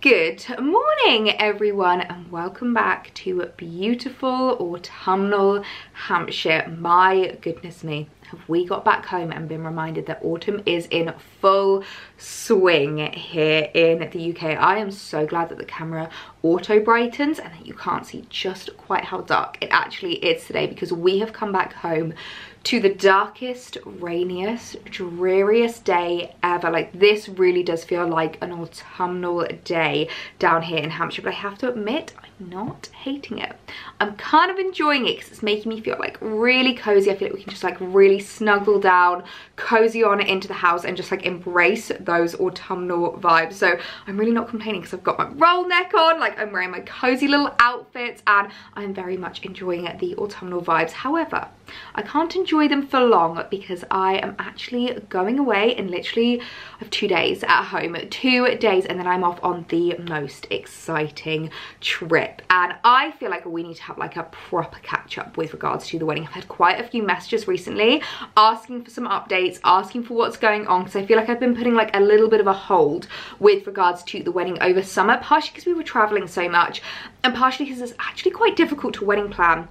Good morning everyone and welcome back to beautiful autumnal Hampshire. My goodness me, have we got back home and been reminded that autumn is in full swing here in the UK. I am so glad that the camera auto brightens and that you can't see just quite how dark it actually is today, because we have come back home to the darkest, rainiest, dreariest day ever. Like, this really does feel like an autumnal day down here in Hampshire, but I have to admit, I'm not hating it. I'm kind of enjoying it because it's making me feel like really cozy. I feel like we can just like really snuggle down, cozy on into the house and just like embrace those autumnal vibes. So I'm really not complaining because I've got my roll neck on, like I'm wearing my cozy little outfits and I'm very much enjoying the autumnal vibes. However, I can't enjoy them for long because I am actually going away in literally, I have 2 days at home, 2 days, and then I'm off on the most exciting trip. And I feel like we need to have like a proper catch up with regards to the wedding. I've had quite a few messages recently asking for some updates, asking for what's going on, because I feel like I've been putting like a little bit of a hold with regards to the wedding over summer, partially because we were traveling so much and partially because it's actually quite difficult to wedding plan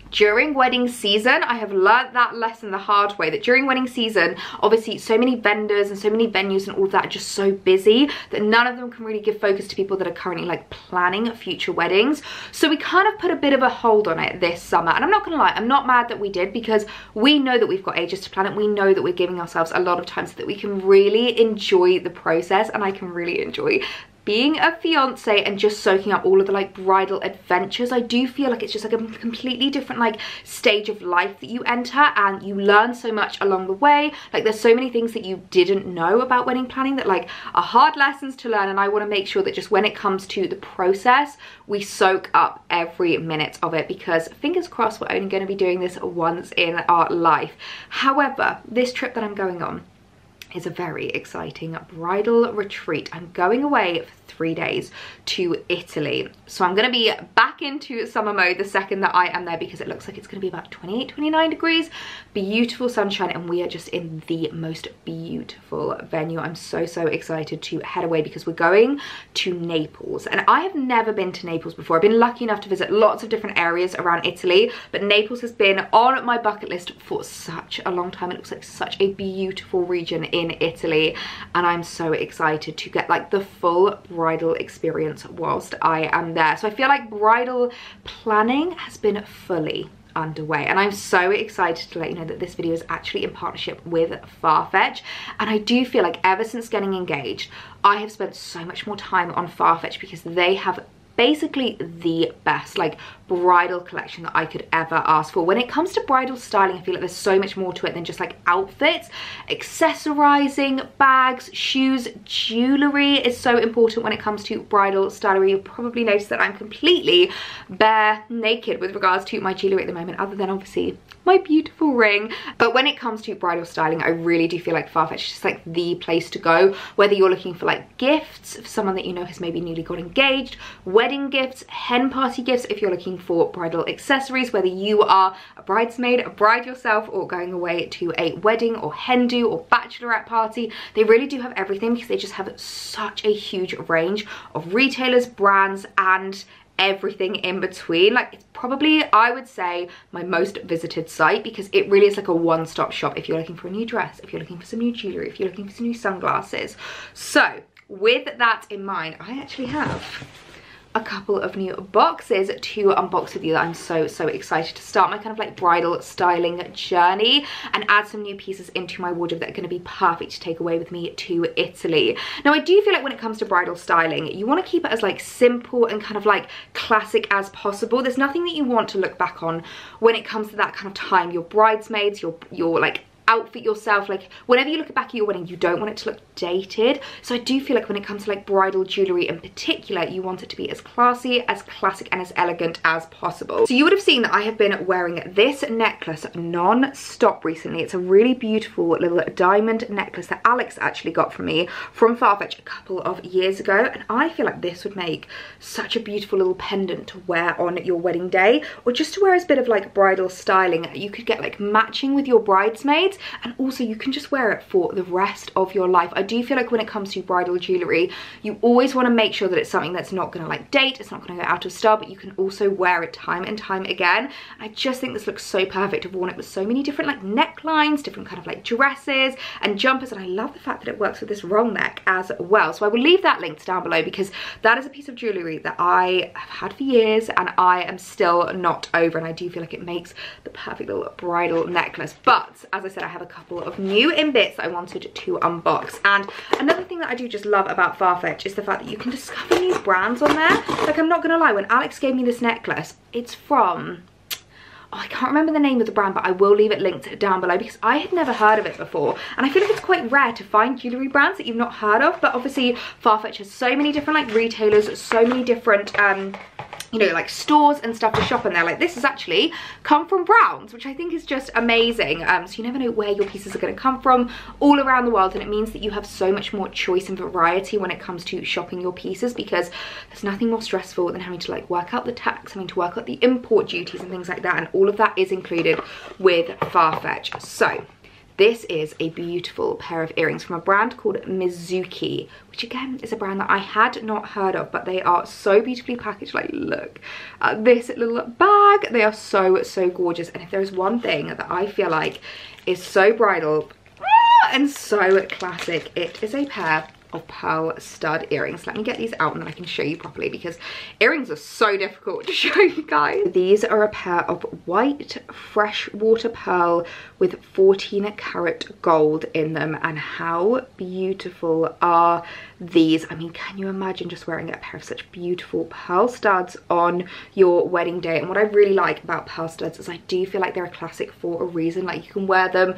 during wedding season. I have learned that lesson the hard way, that during wedding season, obviously so many vendors and so many venues and all of that are just so busy that none of them can really give focus to people that are currently like planning future weddings. So we kind of put a bit of a hold on it this summer, and I'm not gonna lie, I'm not mad that we did, because we know that we've got ages to plan it. We know that we're giving ourselves a lot of time so that we can really enjoy the process, and I can really enjoy being a fiance and just soaking up all of the like bridal adventures. I do feel like it's just like a completely different like stage of life that you enter, and you learn so much along the way. Like, there's so many things that you didn't know about wedding planning that like are hard lessons to learn, and I want to make sure that just when it comes to the process, we soak up every minute of it, because fingers crossed we're only going to be doing this once in our life. However, this trip that I'm going on is a very exciting bridal retreat. I'm going away for 3 days to Italy. So I'm going to be back into summer mode the second that I am there, because it looks like it's going to be about 28, 29 degrees, beautiful sunshine, and we are just in the most beautiful venue. I'm so excited to head away because we're going to Naples, and I have never been to Naples before. I've been lucky enough to visit lots of different areas around Italy, but Naples has been on my bucket list for such a long time. It looks like such a beautiful region in Italy, and I'm so excited to get like the full bridal experience whilst I am there. So I feel like bridal planning has been fully underway, and I'm so excited to let you know that this video is actually in partnership with Farfetch. And I do feel like ever since getting engaged, I have spent so much more time on Farfetch because they have basically the best like bridal collection that I could ever ask for. When it comes to bridal styling, I feel like there's so much more to it than just like outfits. Accessorizing, bags, shoes, jewelry is so important when it comes to bridal styling. You'll probably notice that I'm completely bare naked with regards to my jewelry at the moment, other than obviously my beautiful ring. But when it comes to bridal styling, I really do feel like Farfetch is just like the place to go, whether you're looking for like gifts for someone that you know has maybe newly got engaged, wedding gifts, hen party gifts, if you're looking for bridal accessories, whether you are a bridesmaid, a bride yourself, or going away to a wedding or hen do or bachelorette party. They really do have everything because they just have such a huge range of retailers, brands, and everything in between. Like, it's probably, I would say, my most visited site, because it really is like a one-stop shop if you're looking for a new dress, if you're looking for some new jewelry, if you're looking for some new sunglasses. So with that in mind, I actually have a couple of new boxes to unbox with you that I'm so excited to start my kind of like bridal styling journey and add some new pieces into my wardrobe that are going to be perfect to take away with me to Italy. Now, I do feel like when it comes to bridal styling, you want to keep it as like simple and kind of like classic as possible. There's nothing that you want to look back on when it comes to that kind of time. Your bridesmaids, your like outfit yourself, like whenever you look back at your wedding, you don't want it to look dated. So I do feel like when it comes to like bridal jewelry in particular, you want it to be as classy, as classic, and as elegant as possible. So you would have seen that I have been wearing this necklace non-stop recently. It's a really beautiful little diamond necklace that Alex actually got from me from Farfetch a couple of years ago, and I feel like this would make such a beautiful little pendant to wear on your wedding day, or just to wear as a bit of like bridal styling. You could get like matching with your bridesmaids. sides, and also you can just wear it for the rest of your life. I do feel like when it comes to bridal jewelry, you always want to make sure that it's something that's not going to like date, it's not going to go out of style, but you can also wear it time and time again. I just think this looks so perfect. I've worn it with so many different like necklines, different kind of like dresses and jumpers, and I love the fact that it works with this roll neck as well. So I will leave that linked down below, because that is a piece of jewelry that I have had for years and I am still not over, and I do feel like it makes the perfect little bridal necklace. But as I said, I have a couple of new in bits that I wanted to unbox. And another thing that I do just love about Farfetch is the fact that you can discover new brands on there. Like, I'm not gonna lie, when Alex gave me this necklace, it's from, oh, I can't remember the name of the brand, but I will leave it linked down below, because I had never heard of it before, and I feel like it's quite rare to find jewellery brands that you've not heard of. But obviously Farfetch has so many different like retailers, so many different you know, like stores and stuff to shop in there. Like, this has actually come from Browns, which I think is just amazing. So you never know where your pieces are going to come from all around the world, and it means that you have so much more choice and variety when it comes to shopping your pieces, because there's nothing more stressful than having to like work out the tax, having to work out the import duties and things like that, and all of that is included with Farfetch. So this is a beautiful pair of earrings from a brand called Mizuki, which again is a brand that I had not heard of, but they are so beautifully packaged. Like, look at this little bag. They are so, so gorgeous. And if there's one thing that I feel like is so bridal and so classic, it is a pair of pearl stud earrings. Let me get these out and then I can show you properly, because earrings are so difficult to show you guys. These are a pair of white freshwater pearl with 14 karat gold in them, and how beautiful are these? I mean, can you imagine just wearing a pair of such beautiful pearl studs on your wedding day? And what I really like about pearl studs is I do feel like they're a classic for a reason. Like, you can wear them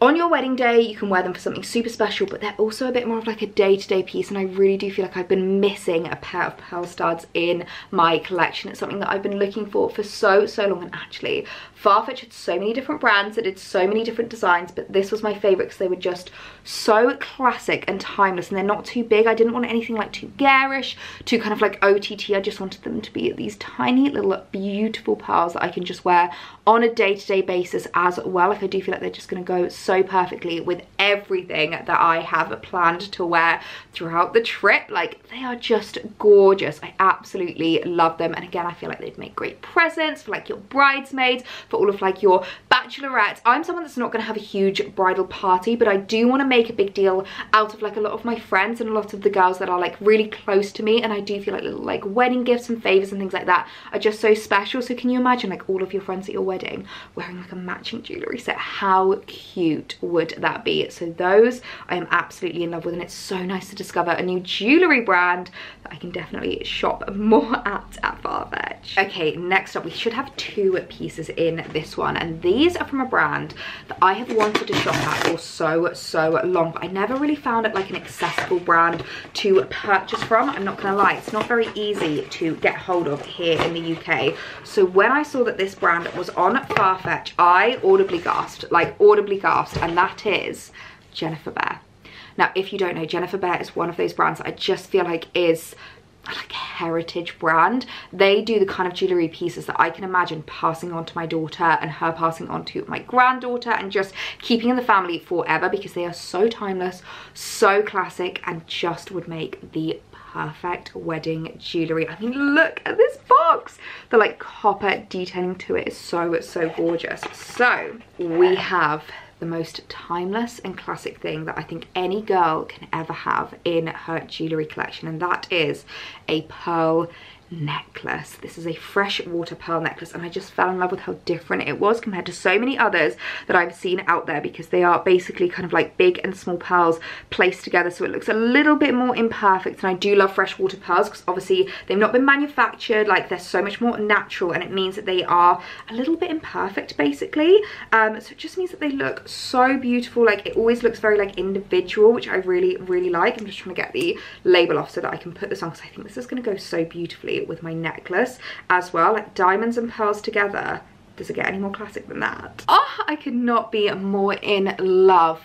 on your wedding day, you can wear them for something super special, but they're also a bit more of like a day-to-day piece, and I really do feel like I've been missing a pair of pearl studs in my collection. It's something that I've been looking for so long, and actually Farfetch had so many different brands that did so many different designs, but this was my favorite because they were just so classic and timeless, and they're not too big. I didn't want anything like too garish, too kind of like OTT. I just wanted them to be these tiny little beautiful pearls that I can just wear on a day-to-day basis as well. Like, I do feel like they're just going to go so perfectly with everything that I have planned to wear throughout the trip. Like, they are just gorgeous. I absolutely love them, and again, I feel like they'd make great presents for like your bridesmaids, for all of like your bachelorettes. I'm someone that's not going to have a huge bridal party, but I do want to make a big deal out of like a lot of my friends and a lot of the girls that are like really close to me, and I do feel like little like wedding gifts and favors and things like that are just so special. So can you imagine like all of your friends at your wedding wearing like a matching jewelry set? How cute would that be? So those I am absolutely in love with, and it's so nice to discover a new jewelry brand that I can definitely shop more at Farfetch. Okay, next up we should have two pieces in this one, and these are from a brand that I have wanted to shop at for so long, but I never really found it like an accessible brand to purchase from. I'm not gonna lie, it's not very easy to get hold of here in the UK. So when I saw that this brand was on Farfetch, I audibly gasped, and that is Jennifer Behr. Now, if you don't know, Jennifer Behr is one of those brands that I just feel like is like a heritage brand. They do the kind of jewelry pieces that I can imagine passing on to my daughter and her passing on to my granddaughter, and just keeping in the family forever, because they are so timeless, so classic, and just would make the perfect wedding jewelry. I mean, look at this box. The like copper detailing to it is so gorgeous. So we have the most timeless and classic thing that I think any girl can ever have in her jewelry collection, and that is a pearl necklace. This is a freshwater pearl necklace, and I just fell in love with how different it was compared to so many others that I've seen out there, because they are basically kind of like big and small pearls placed together, so it looks a little bit more imperfect. And I do love freshwater pearls because obviously they've not been manufactured, like they're so much more natural, and it means that they are a little bit imperfect basically. So it just means that they look so beautiful. Like, it always looks very like individual, which I really like. I'm just trying to get the label off so that I can put this on, because I think this is going to go so beautifully with my necklace as well. Like, diamonds and pearls together, does it get any more classic than that? Oh, I could not be more in love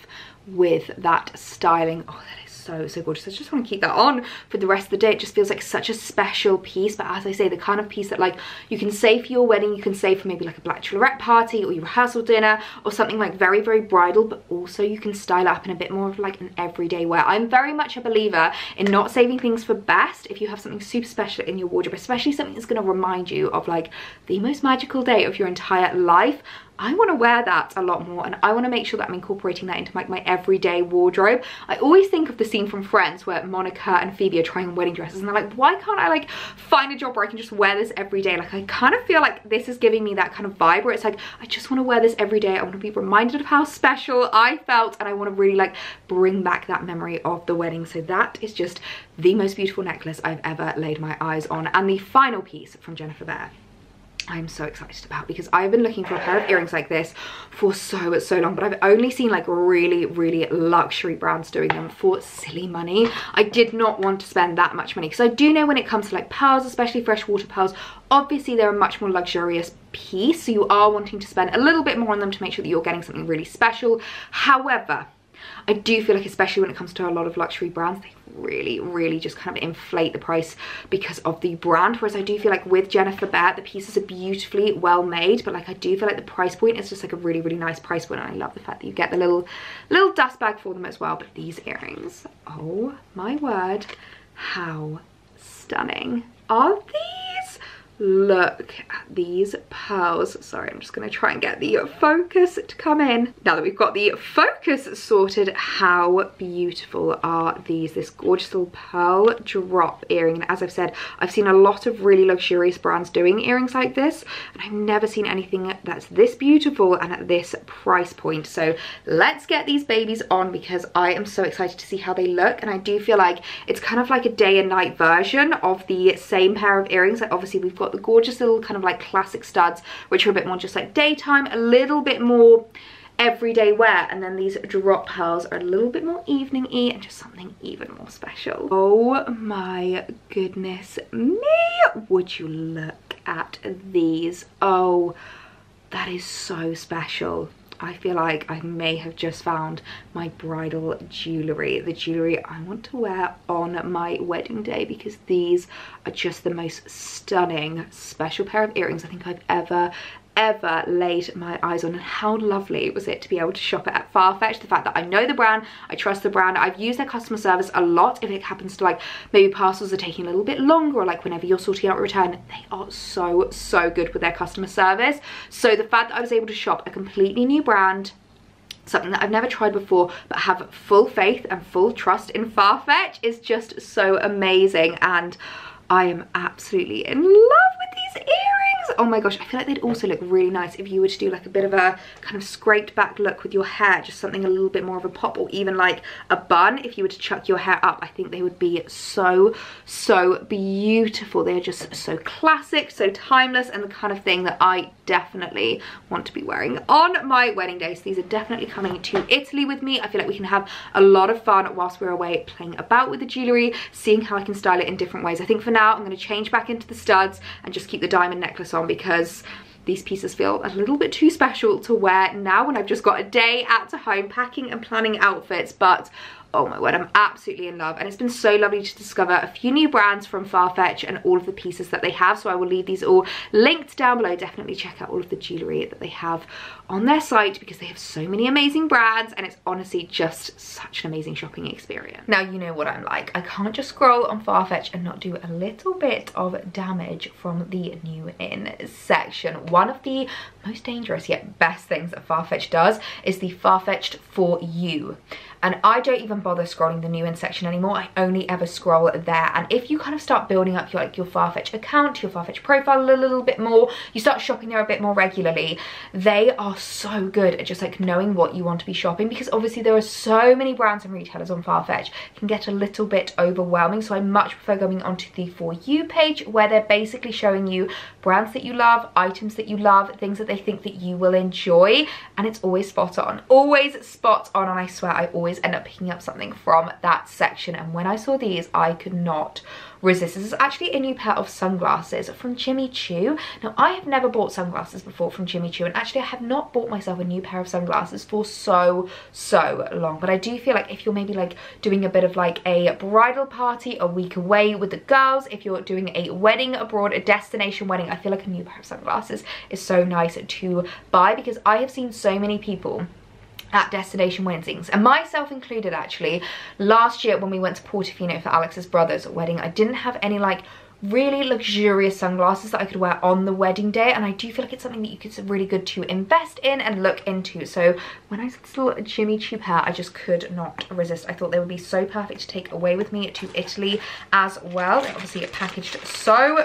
with that styling. Oh, that is so gorgeous. I just want to keep that on for the rest of the day. It just feels like such a special piece, but as I say, the kind of piece that like you can save for your wedding, you can save for maybe like a bachelorette party or your rehearsal dinner or something like very bridal, but also you can style up in a bit more of like an everyday wear. I'm very much a believer in not saving things for best. If you have something super special in your wardrobe, especially something that's going to remind you of like the most magical day of your entire life, I want to wear that a lot more, and I want to make sure that I'm incorporating that into like my everyday wardrobe. I always think of the scene from Friends where Monica and Phoebe are trying on wedding dresses and they're like, why can't I like find a job where I can just wear this every day? Like I kind of feel like this is giving me that kind of vibe where it's like, I just want to wear this every day. I want to be reminded of how special I felt, and I want to really like bring back that memory of the wedding. So that is just the most beautiful necklace I've ever laid my eyes on. And the final piece from Jennifer Behr, I'm so excited about, because I've been looking for a pair of earrings like this for so long, but I've only seen like really luxury brands doing them for silly money. I did not want to spend that much money, because I do know when it comes to like pearls, especially freshwater pearls, obviously they're a much more luxurious piece, so you are wanting to spend a little bit more on them to make sure that you're getting something really special. However, I do feel like, especially when it comes to a lot of luxury brands, they really just kind of inflate the price because of the brand, whereas I do feel like with Jennifer Behr, the pieces are beautifully well made, but like I do feel like the price point is just like a really nice price point, and I love the fact that you get the little dust bag for them as well. But these earrings, oh my word, how stunning are these? Look at these pearls. Sorry, I'm just going to try and get the focus to come in. Now that we've got the focus sorted, how beautiful are these? This gorgeous little pearl drop earring. And as I've said, I've seen a lot of really luxurious brands doing earrings like this, and I've never seen anything that's this beautiful and at this price point. So let's get these babies on, because I am so excited to see how they look. And I do feel like it's kind of like a day and night version of the same pair of earrings. Like obviously we've got the gorgeous little kind of like classic studs, which are a bit more just like daytime, a little bit more everyday wear, and then these drop pearls are a little bit more evening-y and just something even more special. Oh my goodness me, would you look at these? Oh, that is so special. I feel like I may have just found my bridal jewellery, the jewellery I want to wear on my wedding day, because these are just the most stunning special pair of earrings I think I've ever laid my eyes on. And how lovely was it to be able to shop it at Farfetch. The fact that I know the brand, I trust the brand, I've used their customer service a lot. If it happens to like maybe parcels are taking a little bit longer, or like whenever you're sorting out a return, they are so good with their customer service. So the fact that I was able to shop a completely new brand, something that I've never tried before, but have full faith and full trust in Farfetch, is just so amazing. And I am absolutely in love with these earrings. Oh my gosh, I feel like they'd also look really nice if you were to do like a bit of a kind of scraped back look with your hair, just something a little bit more of a pop, or even like a bun if you were to chuck your hair up. I think they would be so beautiful. They're just so classic, so timeless, and the kind of thing that I definitely want to be wearing on my wedding day. So these are definitely coming to Italy with me. I feel like we can have a lot of fun whilst we're away playing about with the jewellery, seeing how I can style it in different ways. I think for now I'm going to change back into the studs and just keep the diamond necklace on, because these pieces feel a little bit too special to wear now when I've just got a day at home packing and planning outfits. But oh my word, I'm absolutely in love, and it's been so lovely to discover a few new brands from Farfetch and all of the pieces that they have. So I will leave these all linked down below. Definitely check out all of the jewellery that they have on their site, because they have so many amazing brands, and it's honestly just such an amazing shopping experience. Now, you know what I'm like. I can't just scroll on Farfetch and not do a little bit of damage from the new in section. One of the most dangerous yet best things that Farfetch does is the Farfetched For You. And I don't even bother scrolling the new in section anymore. I only ever scroll there. And if you kind of start building up your Farfetch account, your Farfetch profile a little bit more, you start shopping there a bit more regularly, they are so good at just like knowing what you want to be shopping, because obviously there are so many brands and retailers on Farfetch. It can get a little bit overwhelming. So I much prefer going onto the For You page, where they're basically showing you brands that you love, items that you love, things that they think that you will enjoy, and it's always spot on. Always spot on, and I swear I always always end up picking up something from that section. And when I saw these, I could not resist. This is actually a new pair of sunglasses from Jimmy Choo. Now, I have never bought sunglasses before from Jimmy Choo, and actually I have not bought myself a new pair of sunglasses for so long. But I do feel like if you're maybe like doing a bit of like a bridal party a week away with the girls, if you're doing a wedding abroad, a destination wedding, I feel like a new pair of sunglasses is so nice to buy, because I have seen so many people at destination weddings, and myself included actually. Last year when we went to Portofino for Alex's brother's wedding, I didn't have any like really luxurious sunglasses that I could wear on the wedding day, and I do feel like it's something that you could really good to invest in and look into. So when I saw a Jimmy Choo pair, I just could not resist. I thought they would be so perfect to take away with me to Italy as well. They're obviously packaged so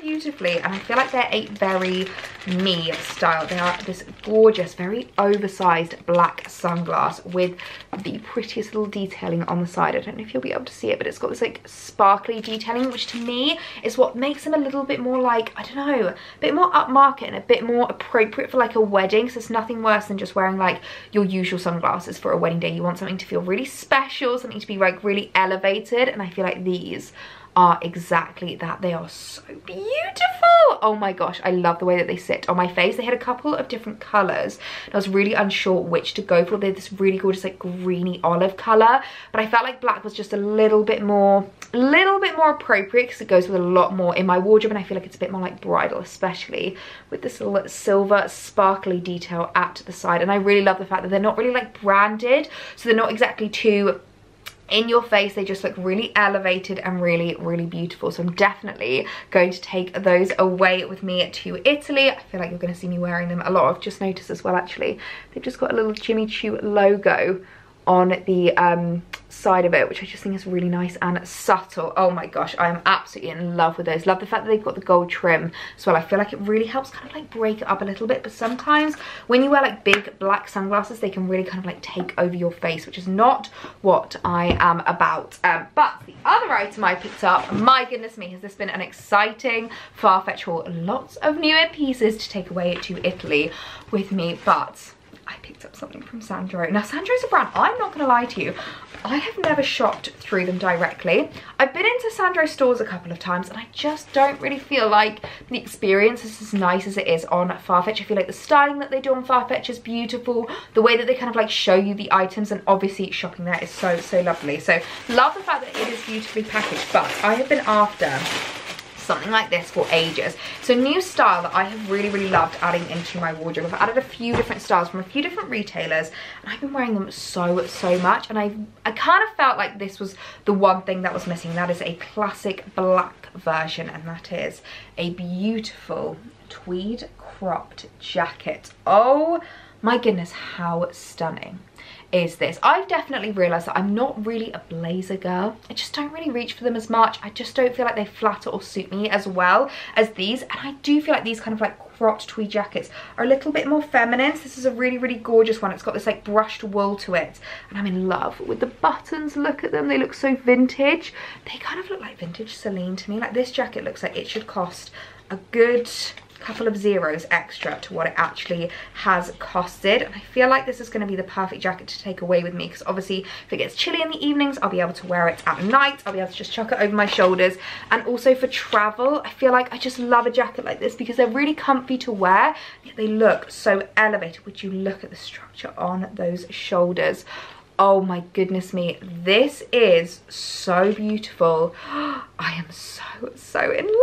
beautifully, and I feel like they're a very me style. They are this gorgeous, very oversized black sunglass with the prettiest little detailing on the side. I don't know if you'll be able to see it, but it's got this like sparkly detailing, which to me is what makes them a little bit more like, I don't know, a bit more upmarket and a bit more appropriate for like a wedding. So it's nothing worse than just wearing like your usual sunglasses for a wedding day. You want something to feel really special, something to be like really elevated, and I feel like these are exactly that. They are so beautiful. Oh my gosh, I love the way that they sit on my face. They had a couple of different colors, and I was really unsure which to go for. They're this really gorgeous like greeny olive color, but I felt like black was just a little bit more appropriate, because it goes with a lot more in my wardrobe, and I feel like it's a bit more like bridal, especially with this little silver sparkly detail at the side. And I really love the fact that they're not really like branded, so they're not exactly too in your face. They just look really elevated and really beautiful. So I'm definitely going to take those away with me to Italy. I feel like you're going to see me wearing them a lot. I've just noticed as well, actually, they've just got a little Jimmy Choo logo on the side of it, which I just think is really nice and subtle. Oh my gosh, I am absolutely in love with those. Love the fact that they've got the gold trim as well. I feel like it really helps kind of like break it up a little bit, but sometimes when you wear like big black sunglasses, they can really kind of like take over your face, which is not what I am about. But the other item I picked up, my goodness me, has this been an exciting Farfetch haul. Lots of new pieces to take away to Italy with me, but I picked up something from Sandro. Now, Sandro's a brand, I'm not going to lie to you, I have never shopped through them directly. I've been into Sandro stores a couple of times, and I just don't really feel like the experience is as nice as it is on Farfetch. I feel like the styling that they do on Farfetch is beautiful. The way that they kind of like show you the items, and obviously shopping there is so lovely. So love the fact that it is beautifully packaged, but I have been after something like this for ages. So new style that I have really loved adding into my wardrobe. I've added a few different styles from a few different retailers, and I've been wearing them so much, and I kind of felt like this was the one thing that was missing. That is a classic black version, and that is a beautiful tweed cropped jacket. Oh my goodness, how stunning is this. I've definitely realized that I'm not really a blazer girl. I just don't really reach for them as much. I just don't feel like they flatter or suit me as well as these, and I do feel like these kind of like cropped tweed jackets are a little bit more feminine. So this is a really gorgeous one. It's got this like brushed wool to it, and I'm in love with the buttons. Look at them, they look so vintage. They kind of look like vintage Celine to me. Like, this jacket looks like it should cost a good couple of zeros extra to what it actually has costed, and I feel like this is going to be the perfect jacket to take away with me, because obviously if it gets chilly in the evenings, I'll be able to wear it at night. I'll be able to just chuck it over my shoulders, and also for travel, I feel like I just love a jacket like this because they're really comfy to wear, yet they look so elevated. Would you look at the structure on those shoulders? Oh my goodness me, this is so beautiful. I am so in love.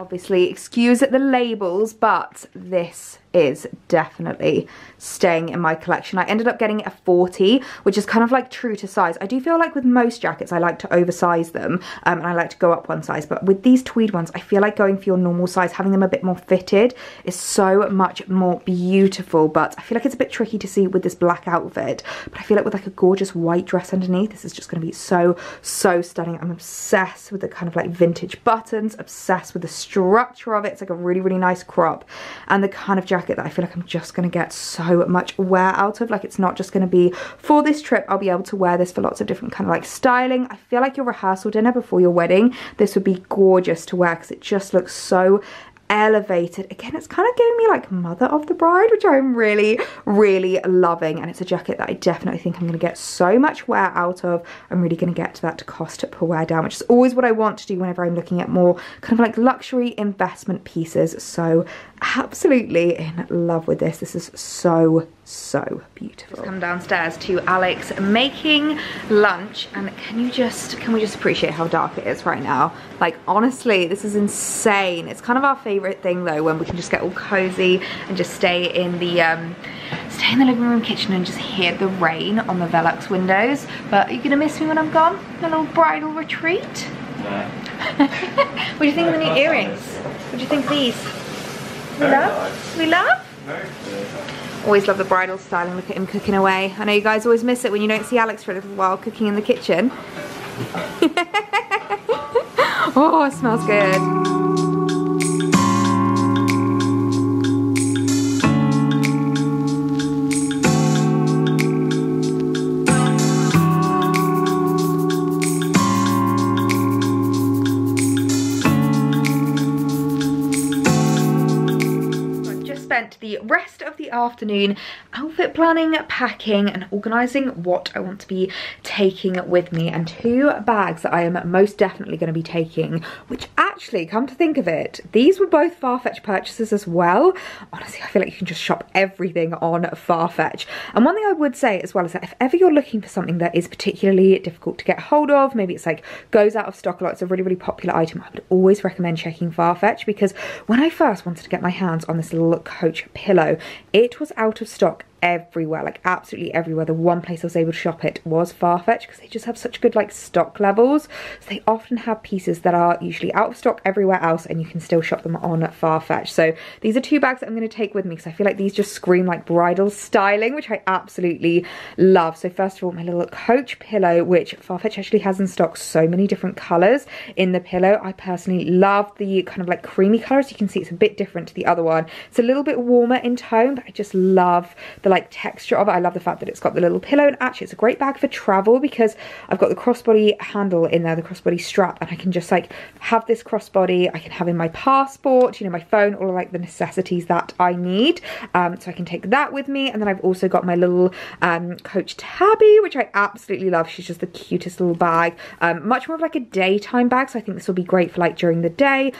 Obviously, excuse the labels, but this is definitely staying in my collection. I ended up getting it a 40, which is kind of like true to size. I do feel like with most jackets, I like to oversize them, and I like to go up one size, but with these tweed ones, I feel like going for your normal size, having them a bit more fitted is so much more beautiful. But I feel like it's a bit tricky to see with this black outfit, but I feel like with like a gorgeous white dress underneath, this is just going to be so stunning. I'm obsessed with the kind of like vintage buttons, obsessed with the structure of it. It's like a really nice crop, and the kind of jacket that I feel like I'm just going to get so much wear out of. Like, it's not just going to be for this trip. I'll be able to wear this for lots of different kind of like styling. I feel like your rehearsal dinner before your wedding, this would be gorgeous to wear because it just looks so elevated. Again, it's kind of giving me like Mother of the Bride, which I'm really, really loving. And it's a jacket that I definitely think I'm going to get so much wear out of. I'm really going to get to that cost per wear down, which is always what I want to do whenever I'm looking at more kind of like luxury investment pieces. So absolutely in love with this. This is so beautiful. Just come downstairs to Alex making lunch, and can we just appreciate how dark it is right now? Like, honestly, this is insane. It's kind of our favorite thing though, when we can just get all cozy and just stay in the living room kitchen and just hear the rain on the Velux windows. But are you gonna miss me when I'm gone? A little bridal retreat? No. What do you think of the new earrings? What do you think of these? We love? We love? Always love the bridal styling. Look at him cooking away. I know you guys always miss it when you don't see Alex for a little while cooking in the kitchen. Oh, it smells good. The rest of the afternoon outfit planning, packing and organising what I want to be taking with me, and 2 bags that I am most definitely going to be taking, which actually, come to think of it, these were both Farfetch purchases as well. Honestly, I feel like you can just shop everything on Farfetch. And one thing I would say as well is that if ever you're looking for something that is particularly difficult to get hold of, maybe it's like goes out of stock a lot, it's a really, really popular item, I would always recommend checking Farfetch, because when I first wanted to get my hands on this little Coach pillow, it was out of stock everywhere, like absolutely everywhere. The one place I was able to shop it was Farfetch, because they just have such good like stock levels. So they often have pieces that are usually out of stock everywhere else, and you can still shop them on Farfetch. So these are 2 bags that I'm going to take with me, because I feel like these just scream like bridal styling, which I absolutely love. So first of all, my little Coach pillow, which Farfetch actually has in stock so many different colours in the pillow. I personally love the kind of like creamy colour. As you can see, it's a bit different to the other one. It's a little bit warmer in tone, but I just love the like texture of it. I love the fact that it's got the little pillow, and actually it's a great bag for travel, because I've got the crossbody handle in there, the crossbody strap, and I can just like have this crossbody. I can have in my passport, you know, my phone, all of like the necessities that I need. So I can take that with me. And then I've also got my little Coach tabby, which I absolutely love. She's just the cutest little bag. Much more of like a daytime bag, so I think this will be great for like during the day,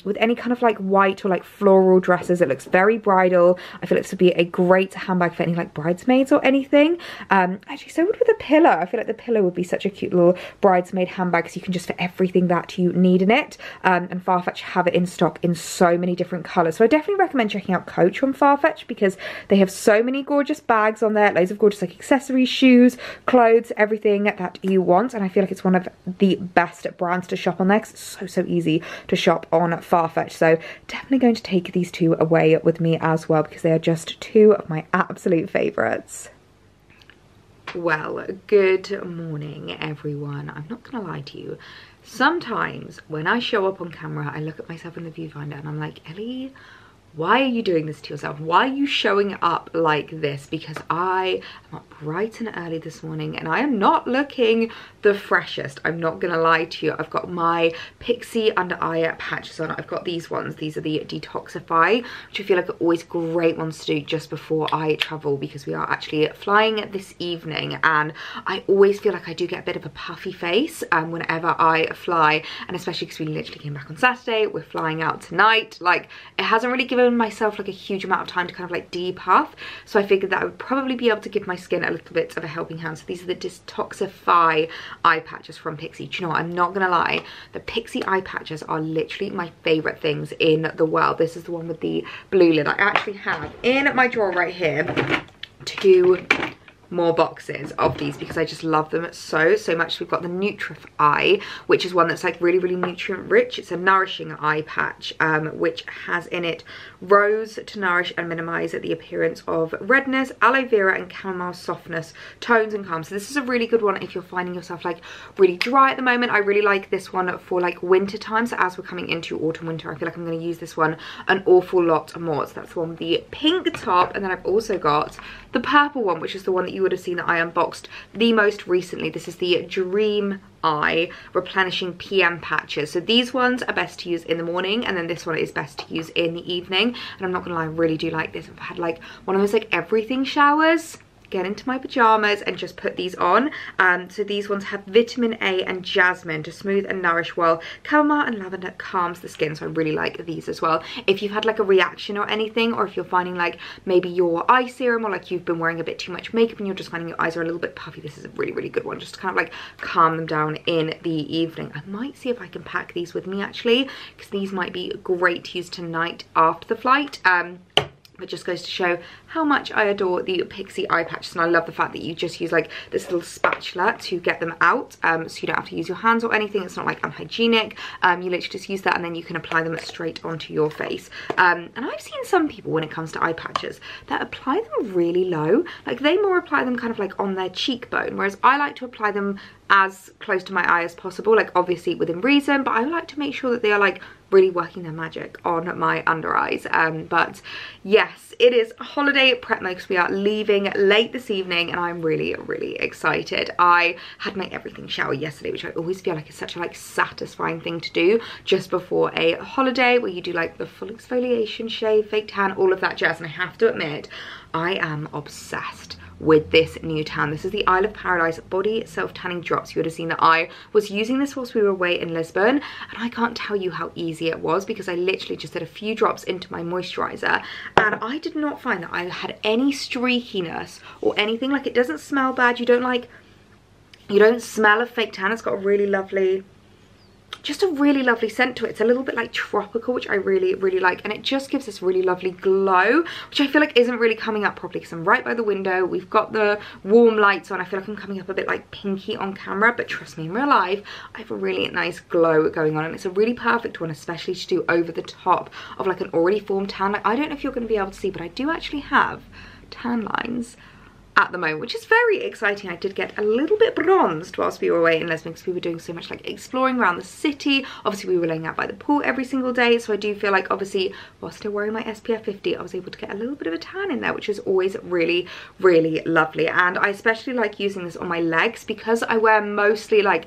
with any kind of like white or like floral dresses. It looks very bridal. I feel like this would be a great handbag for any like bridesmaids or anything. Actually, so would with a pillow. I feel like the pillow would be such a cute little bridesmaid handbag, because you can just fit everything that you need in it. And Farfetch have it in stock in so many different colours. So I definitely recommend checking out Coach from Farfetch, because they have so many gorgeous bags on there, loads of gorgeous like accessories, shoes, clothes, everything that you want. And I feel like it's one of the best brands to shop on there, because it's so easy to shop on Farfetch. So definitely going to take these 2 away with me as well, because they are just 2 of my absolute favourites. Well, good morning everyone. I'm not gonna lie to you, sometimes when I show up on camera I look at myself in the viewfinder and I'm like, Ellie, why are you doing this to yourself? Why are you showing up like this? Because I am up bright and early this morning and I am not looking the freshest. I'm not gonna lie to you. I've got my Pixie under eye patches on. I've got these ones. These are the Detoxify, which I feel like are always great ones to do just before I travel, because we are actually flying this evening and I always feel like I do get a bit of a puffy face whenever I fly, and especially because we literally came back on Saturday. We're flying out tonight. Like, it hasn't really given myself like a huge amount of time to kind of like depuff, so I figured that I would probably be able to give my skin a little bit of a helping hand. So these are the Detoxify eye patches from Pixie. Do you know what? I'm not gonna lie, the Pixie eye patches are literally my favorite things in the world. This is the one with the blue lid. I actually have in my drawer right here 2 more boxes of these because I just love them so much. We've got the Nutrify, which is one that's like really nutrient rich. It's a nourishing eye patch which has in it rose to nourish and minimize the appearance of redness, aloe vera and chamomile softness, tones and calm. So this is a really good one if you're finding yourself like really dry at the moment. I really like this one for like winter time. So as we're coming into autumn winter, I feel like I'm going to use this one an awful lot more. So that's the one with the pink top, and then I've also got the purple one, which is the one that you you would have seen that I unboxed the most recently. This is the Dream Eye replenishing PM patches. So these ones are best to use in the morning, and then this one is best to use in the evening. And I'm not gonna lie, I really do like this. I've had like one of those like everything showers, get into my pajamas and just put these on. So these ones have vitamin A and jasmine to smooth and nourish, while chamomile and lavender calms the skin. So I really like these as well. If you've had like a reaction or anything, or if you're finding like maybe your eye serum, or like you've been wearing a bit too much makeup and you're just finding your eyes are a little bit puffy, this is a really, really good one just to kind of like calm them down in the evening. I might see if I can pack these with me actually, because these might be great to use tonight after the flight. It just goes to show how much I adore the Pixie eye patches, and I love the fact that you just use like this little spatula to get them out, so you don't have to use your hands or anything. It's not like unhygienic. You literally just use that and then you can apply them straight onto your face. And I've seen some people, when it comes to eye patches, that apply them really low. Like they more apply them kind of like on their cheekbone, whereas I like to apply them as close to my eye as possible, like obviously within reason, but I like to make sure that they are like really working their magic on my under eyes. But yes, it is holiday prep mode because we are leaving late this evening, and I'm really, really excited. I had my everything shower yesterday, which I always feel like is such a like satisfying thing to do just before a holiday, where you do like the full exfoliation, shave, fake tan, all of that jazz. And I have to admit, I am obsessed with this new tan. This is the Isle of Paradise Body Self Tanning Drops. You would have seen that I was using this whilst we were away in Lisbon, and I can't tell you how easy it was, because I literally just did a few drops into my moisturizer, and I did not find that I had any streakiness or anything. Like, it doesn't smell bad. You don't smell a fake tan. It's got a really lovely, just a really lovely scent to it. It's a little bit like tropical, which I really, really like, and it just gives this really lovely glow, which I feel like isn't really coming up properly because I'm right by the window. We've got the warm lights on. I feel like I'm coming up a bit like pinky on camera, but trust me, in real life I have a really nice glow going on, and it's a really perfect one, especially to do over the top of like an already formed tan. Like, I don't know if you're going to be able to see, but I do actually have tan lines at the moment, which is very exciting. I did get a little bit bronzed whilst we were away in Lisbon because we were doing so much like exploring around the city. Obviously we were laying out by the pool every single day, so I do feel like obviously while still wearing my SPF 50 I was able to get a little bit of a tan in there, which is always really, really lovely. And I especially like using this on my legs because I wear mostly like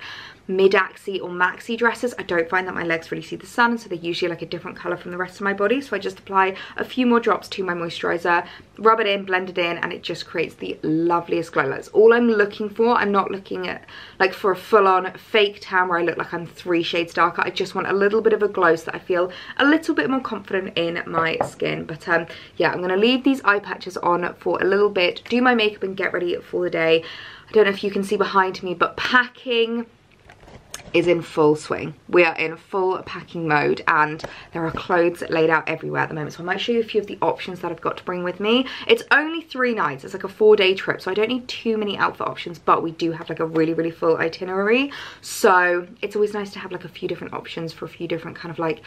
mid-axi or maxi dresses. I don't find that my legs really see the sun, so they're usually like a different color from the rest of my body. So I just apply a few more drops to my moisturizer, rub it in, blend it in, and it just creates the loveliest glow. That's all I'm looking for. I'm not looking at like for a full-on fake tan where I look like I'm 3 shades darker. I just want a little bit of a glow so that I feel a little bit more confident in my skin. But yeah, I'm gonna leave these eye patches on for a little bit, do my makeup and get ready for the day. I don't know if you can see behind me, but packing is in full swing. We are in full packing mode, and there are clothes laid out everywhere at the moment, so I might show you a few of the options that I've got to bring with me. It's only 3 nights, it's like a 4-day trip, so I don't need too many outfit options, but we do have like a really, really full itinerary, so it's always nice to have like a few different options for a few different kind of like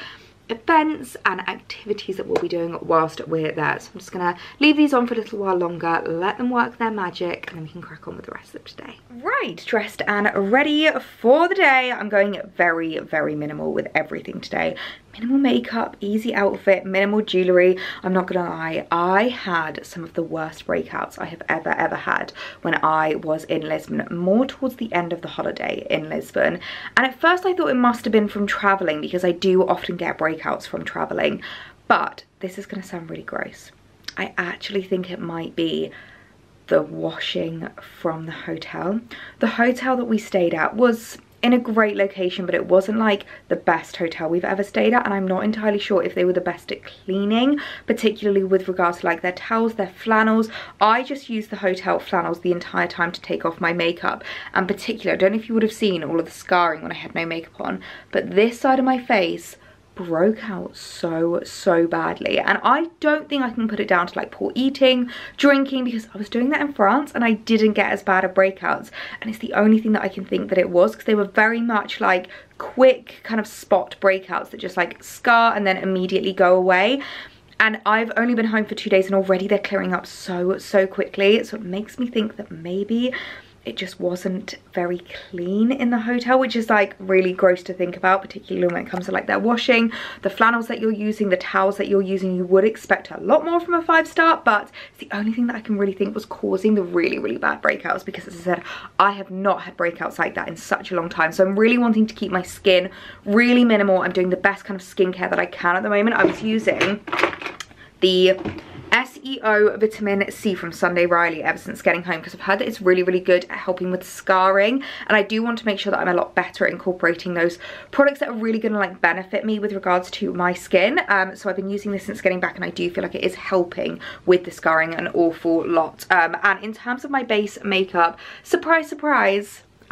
events and activities that we'll be doing whilst we're there. So I'm just gonna leave these on for a little while longer, let them work their magic, and then we can crack on with the rest of today. Right, dressed and ready for the day. I'm going very, very minimal with everything today. Minimal makeup, easy outfit, minimal jewellery. I'm not gonna lie, I had some of the worst breakouts I have ever had when I was in Lisbon, more towards the end of the holiday in Lisbon. And at first I thought it must have been from travelling, because I do often get breakouts from travelling, but this is gonna sound really gross. I actually think it might be the washing from the hotel. The hotel that we stayed at was in a great location, but it wasn't like the best hotel we've ever stayed at, and I'm not entirely sure if they were the best at cleaning, particularly with regards to like their towels, their flannels. I just used the hotel flannels the entire time to take off my makeup, and particularly, I don't know if you would have seen all of the scarring when I had no makeup on, but this side of my face broke out so badly, and I don't think I can put it down to like poor eating, drinking, because I was doing that in France and I didn't get as bad of breakouts, and it's the only thing that I can think that it was, because they were very much like quick kind of spot breakouts that just like scar and then immediately go away. And I've only been home for 2 days and already they're clearing up so quickly, so it makes me think that maybe it just wasn't very clean in the hotel, which is like really gross to think about, particularly when it comes to like their washing, the flannels that you're using, the towels that you're using. You would expect a lot more from a 5-star, but it's the only thing that I can really think was causing the really bad breakouts, because as I said, I have not had breakouts like that in such a long time. So I'm really wanting to keep my skin really minimal. I'm doing the best kind of skincare that I can at the moment. I was using the SEO vitamin C from Sunday Riley ever since getting home, because I've heard that it's really good at helping with scarring, and I do want to make sure that I'm a lot better at incorporating those products that are really going to like benefit me with regards to my skin. So I've been using this since getting back, and I do feel like it is helping with the scarring an awful lot. And in terms of my base makeup, surprise,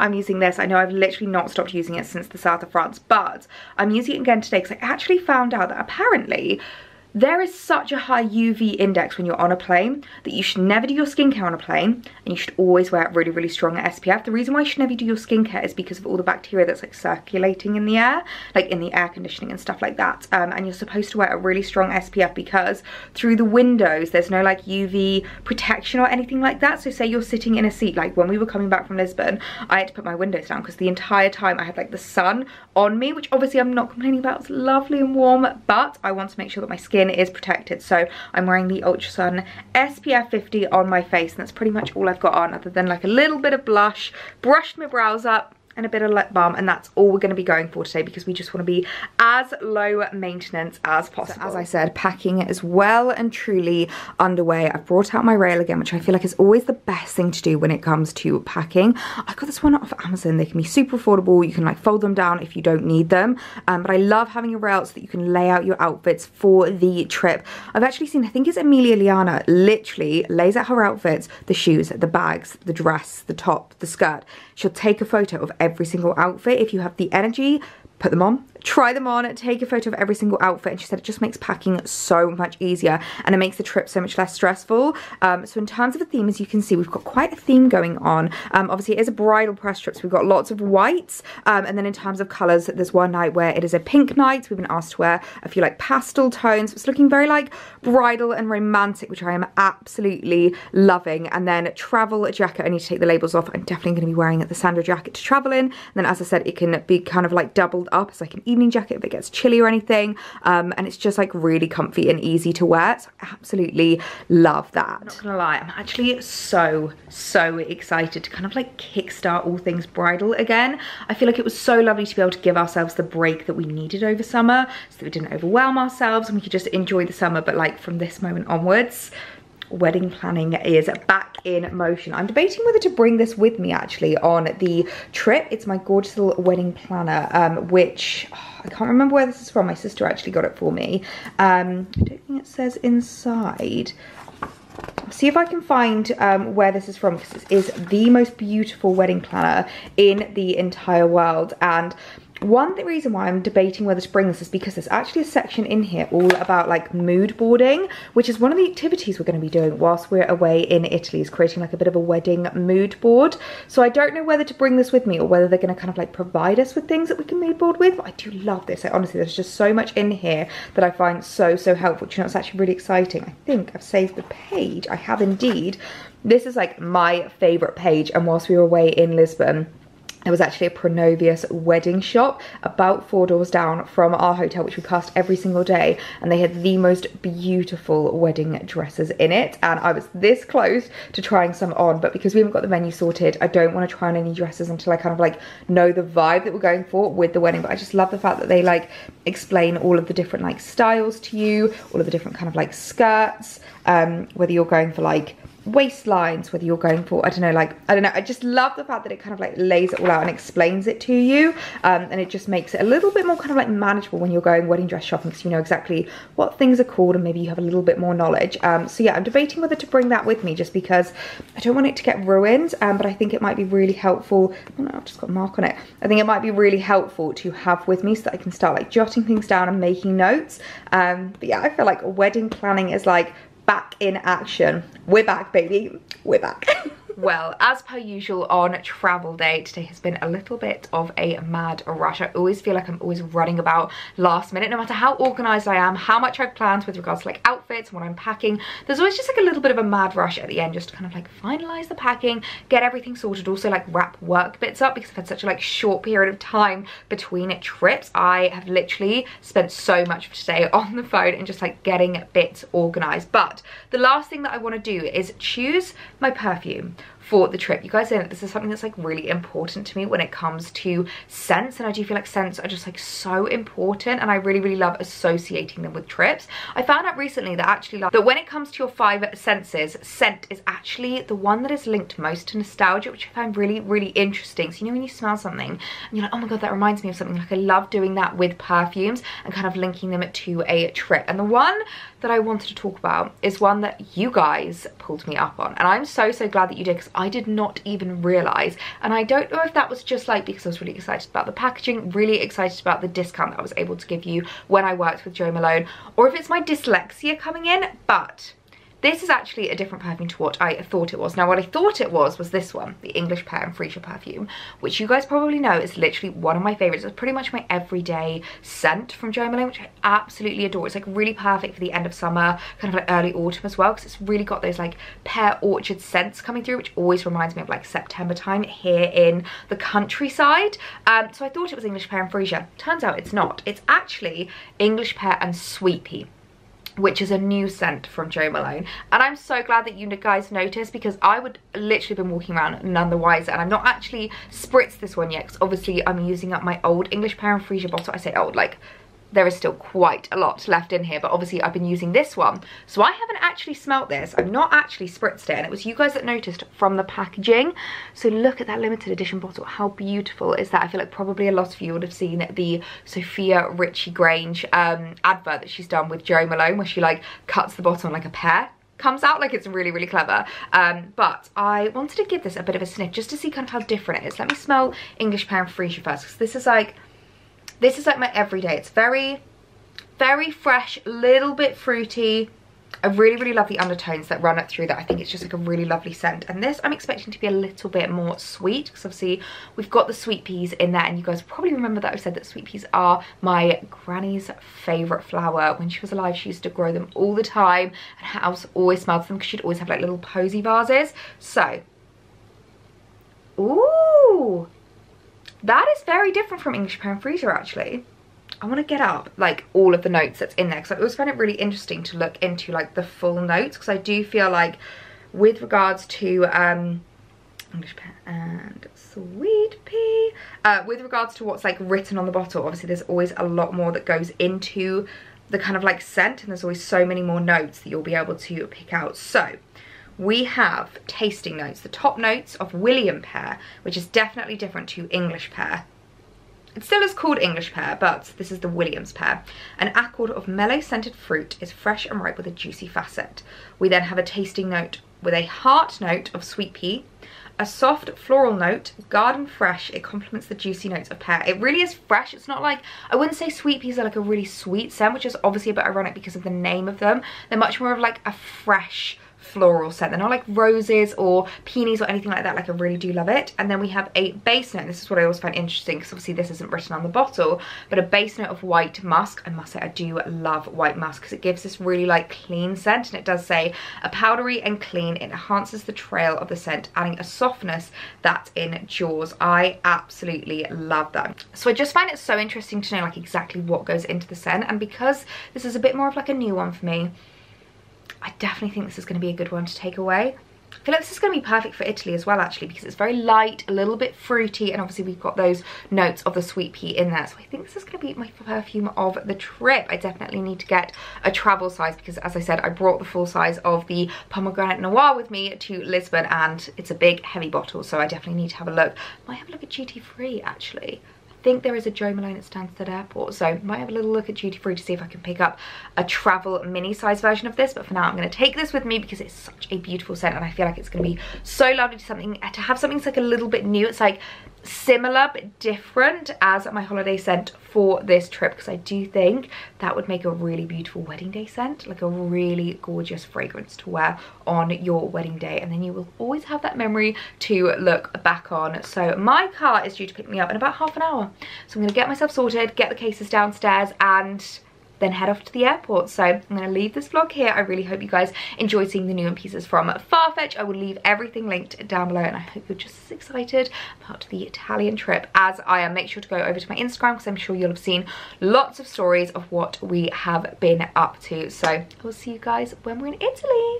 I'm using this. I know I've literally not stopped using it since the south of France, but I'm using it again today because I actually found out that apparently there is such a high UV index when you're on a plane that you should never do your skincare on a plane, and you should always wear really strong SPF. The reason why you should never do your skincare is because of all the bacteria that's like circulating in the air, like in the air conditioning and stuff like that. And you're supposed to wear a really strong SPF because through the windows there's no like UV protection or anything like that. So say you're sitting in a seat, like when we were coming back from Lisbon, I had to put my windows down because the entire time I had like the sun on me, which obviously I'm not complaining about, it's lovely and warm, but I want to make sure that my skin is protected. So I'm wearing the Ultra Sun SPF 50 on my face, and that's pretty much all I've got on, other than like a little bit of blush, brushed my brows up, and a bit of lip balm, and that's all we're going to be going for today because we just want to be as low maintenance as possible. So as I said, packing is well and truly underway. I've brought out my rail again, which I feel like is always the best thing to do when it comes to packing. I got this one off Amazon. They can be super affordable. You can like fold them down if you don't need them, but I love having a rail so that you can lay out your outfits for the trip. I've actually seen, I think it's Emilia Liana, literally lays out her outfits, the shoes, the bags, the dress, the top, the skirt. She'll take a photo of every single outfit. If you have the energy, put them on, try them on, take a photo of every single outfit, and she said it just makes packing so much easier and it makes the trip so much less stressful. So in terms of a theme, as you can see, we've got quite a theme going on. Obviously it is a bridal press trip, so we've got lots of whites, and then in terms of colours, there's one night where it is a pink night, so we've been asked to wear a few like pastel tones. It's looking very like bridal and romantic, which I am absolutely loving. And then travel jacket, I need to take the labels off. I'm definitely going to be wearing the Sandra jacket to travel in, and then as I said, it can be kind of like doubled up as like an evening jacket if it gets chilly or anything, and it's just like really comfy and easy to wear, so I absolutely love that. I'm not gonna lie, I'm actually so excited to kind of like kickstart all things bridal again. I feel like it was so lovely to be able to give ourselves the break that we needed over summer so that we didn't overwhelm ourselves and we could just enjoy the summer, but like from this moment onwards, wedding planning is back in motion. I'm debating whether to bring this with me actually on the trip. It's my gorgeous little wedding planner, which I can't remember where this is from. My sister actually got it for me. I don't think it says inside. See if I can find where this is from, because this is the most beautiful wedding planner in the entire world. And one reason why I'm debating whether to bring this is because there's actually a section in here all about like mood boarding, which is one of the activities we're going to be doing whilst we're away in Italy, is creating like a bit of a wedding mood board. So I don't know whether to bring this with me or whether they're going to kind of like provide us with things that we can mood board with, but I do love this. Like, honestly, there's just so much in here that I find so helpful. Do you know, it's actually really exciting. I think I've saved the page. I have indeed. This is like my favorite page, and whilst we were away in Lisbon, there was actually a Pronovius wedding shop about 4 doors down from our hotel, which we passed every single day, and they had the most beautiful wedding dresses in it, and I was this close to trying some on, but because we haven't got the menu sorted, I don't want to try on any dresses until I kind of like know the vibe that we're going for with the wedding. But I just love the fact that they like explain all of the different like styles to you, all of the different kind of like skirts, whether you're going for like waistlines, whether you're going for, I don't know, I just love the fact that it kind of like lays it all out and explains it to you, and it just makes it a little bit more kind of like manageable when you're going wedding dress shopping, because you know exactly what things are called and maybe you have a little bit more knowledge. So yeah, I'm debating whether to bring that with me just because I don't want it to get ruined, but I think it might be really helpful. Oh no, I've just got a mark on it. I think it might be really helpful to have with me so that I can start like jotting things down and making notes. But yeah, I feel like wedding planning is like back in action. We're back, baby. We're back. Well, as per usual on travel day, today has been a little bit of a mad rush. I always feel like I'm always running about last minute, no matter how organized I am, how much I've planned with regards to like outfits and what I'm packing. There's always just like a little bit of a mad rush at the end, just to kind of like finalize the packing, get everything sorted, also like wrap work bits up because I've had such a like short period of time between trips. I have literally spent so much of today on the phone and just like getting bits organized. But the last thing that I want to do is choose my perfume for the trip. You guys know that this is something that's like really important to me when it comes to scents, and I do feel like scents are just like so important, and I really love associating them with trips. I found out recently that actually that when it comes to your 5 senses, scent is actually the one that is linked most to nostalgia, which I find really interesting. So you know when you smell something and you're like, oh my god, that reminds me of something, like I love doing that with perfumes and kind of linking them to a trip. And the one that I wanted to talk about is one that you guys pulled me up on, and I'm so glad that you did, because I did not even realize. And I don't know if that was just like because I was really excited about the packaging, really excited about the discount that I was able to give you when I worked with Jo Malone, or if it's my dyslexia coming in, but this is actually a different perfume to what I thought it was. Now, what I thought it was this one, the English Pear and Freesia perfume, which you guys probably know is literally one of my favorites. It's pretty much my everyday scent from Jo Malone, which I absolutely adore. It's like really perfect for the end of summer, kind of like early autumn as well, because it's really got those like pear orchard scents coming through, which always reminds me of like September time here in the countryside. So I thought it was English Pear and Freesia. Turns out it's not. It's actually English Pear and Sweet Pea, which is a new scent from Jo Malone. And I'm so glad that you guys noticed, because I would literally been walking around none the wiser. And I've not actually spritzed this one yet, because obviously I'm using up my old English Pear and Freesia bottle. I say old, like there is still quite a lot left in here, but obviously I've been using this one. So I haven't actually smelt this. I've not actually spritzed it, and it was you guys that noticed from the packaging. So look at that limited edition bottle. How beautiful is that? I feel like probably a lot of you would have seen the Sophia Richie Grange advert that she's done with Jo Malone, where she like cuts the bottle and like a pear comes out. Like, it's really clever. But I wanted to give this a bit of a sniff just to see kind of how different it is. Let me smell English Pear and Freesia first, because this is like my everyday. It's very fresh, little bit fruity. I really love the undertones that run up through that. I think it's just like a really lovely scent. And this I'm expecting to be a little bit more sweet, because obviously we've got the sweet peas in there, and you guys probably remember that I've said that sweet peas are my granny's favourite flower. When she was alive, she used to grow them all the time, and her house always smelled them because she'd always have like little posy vases. So, ooh, that is very different from English Pear and Freesia actually. I want to get up like all of the notes that's in there, because I always find it really interesting to look into like the full notes, because I do feel like with regards to English Pear and Sweet Pea, with regards to what's like written on the bottle, obviously there's always a lot more that goes into the kind of like scent, and there's always so many more notes that you'll be able to pick out. So we have tasting notes, the top notes of William Pear, which is definitely different to English Pear. It still is called English Pear, but this is the Williams Pear. An accord of mellow scented fruit is fresh and ripe with a juicy facet. We then have a tasting note with a heart note of Sweet Pea, a soft floral note, garden fresh. It complements the juicy notes of pear. It really is fresh. It's not like, I wouldn't say Sweet Peas are like a really sweet scent, which is obviously a bit ironic because of the name of them. They're much more of like a fresh floral scent. They're not like roses or peonies or anything like that. Like, I really do love it. And then we have a base note. This is what I always find interesting, because obviously this isn't written on the bottle, but a base note of white musk. I must say I do love white musk, because it gives this really like clean scent, and it does say a powdery and clean. It enhances the trail of the scent, adding a softness that endures. I absolutely love that. So I just find it so interesting to know like exactly what goes into the scent, and because this is a bit more of like a new one for me, I definitely think this is going to be a good one to take away. I feel like this is going to be perfect for Italy as well, actually, because it's very light, a little bit fruity, and obviously we've got those notes of the sweet pea in there. So I think this is going to be my perfume of the trip. I definitely need to get a travel size, because as I said, I brought the full size of the Pomegranate Noir with me to Lisbon, and it's a big heavy bottle, so I definitely need to have a look. I might have a look at duty free actually. I think there is a Jo Malone at Stansted Airport, so might have a little look at duty free to see if I can pick up a travel mini size version of this. But for now, I'm going to take this with me because it's such a beautiful scent, and I feel like it's going to be so lovely to have something that's like a little bit new. It's like similar but different as my holiday scent for this trip, because I do think that would make a really beautiful wedding day scent, like a really gorgeous fragrance to wear on your wedding day, and then you will always have that memory to look back on. So my car is due to pick me up in about half an hour, so I'm going to get myself sorted, get the cases downstairs, and then head off to the airport. So I'm going to leave this vlog here. I really hope you guys enjoyed seeing the new pieces from Farfetch. I will leave everything linked down below, and I hope you're just as excited about the Italian trip as I am. Make sure to go over to my Instagram, because I'm sure you'll have seen lots of stories of what we have been up to. So I will see you guys when we're in Italy.